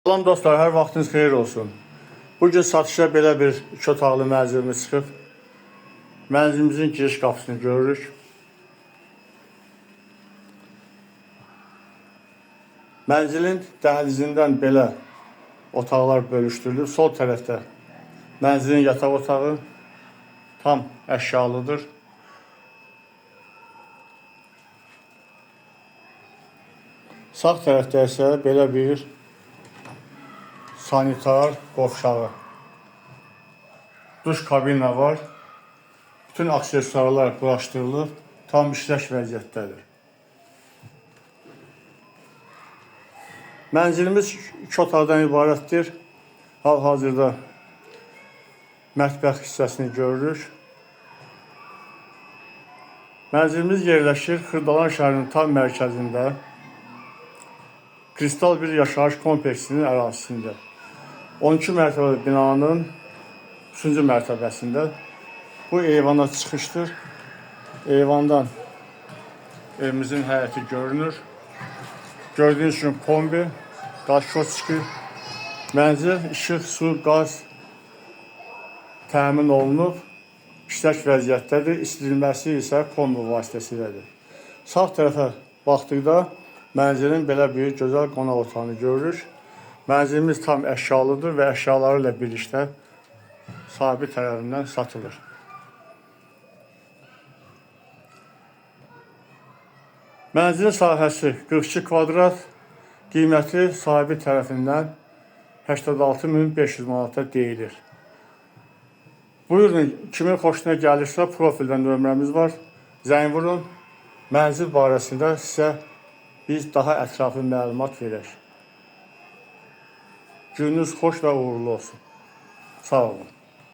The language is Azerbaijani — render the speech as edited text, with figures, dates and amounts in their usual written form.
Salam dostlar, hər vaxtınız xeyir olsun. Bugün satışa belə bir 2 otaqlı mənzilimiz çıxıb. Mənzilimizin giriş qapısını görürük. Mənzilin dəhlizindən belə otaqlar bölüşdürülür. Sol tərəfdə mənzilin yataq otağı tam əşyalıdır. Sağ tərəfdə isə belə bir sanitar qovşağı, duş kabina var. Bütün aksesuarlar quraşdırılıb, tam işləş vəziyyətdədir. Mənzilimiz 2 otaqdan ibarətdir. Hal-hazırda mətbəx hissəsini görürük. Mənzilimiz yerləşir Xırdalan şəhərinin tam mərkəzində, Kristal bir yaşayış kompleksinin ərazisində. 12 mərtəbəli binanın 3-cü mərtəbəsində. Bu eyvana çıxışdır. Eyvandan evimizin həyəti görünür. Gördüyünüz kimi kombi, qaz şotçiki, mənzil, işıq, su, qaz təmin olunub, işlək vəziyyətdədir. İstinilməsi isə kombi vasitəsilədir. Sağ tərəfə baxdıqda mənzilin belə bir gözəl qonaq otağını görürük. Mənzilimiz tam əşyalıdır və əşyaları ilə birlikdə sahibi tərəfindən satılır. Mənzilin sahəsi 42 kvadrat, qiyməti sahibi tərəfindən 86.500 manata deyilir. Buyurun, kimin xoşuna gəlirsə profildən nömrəmiz var. Zəng vurun, mənzil barəsində sizə biz daha ətraflı məlumat verək. Gününüz xoş və uğurlu olsun. Sağ olun.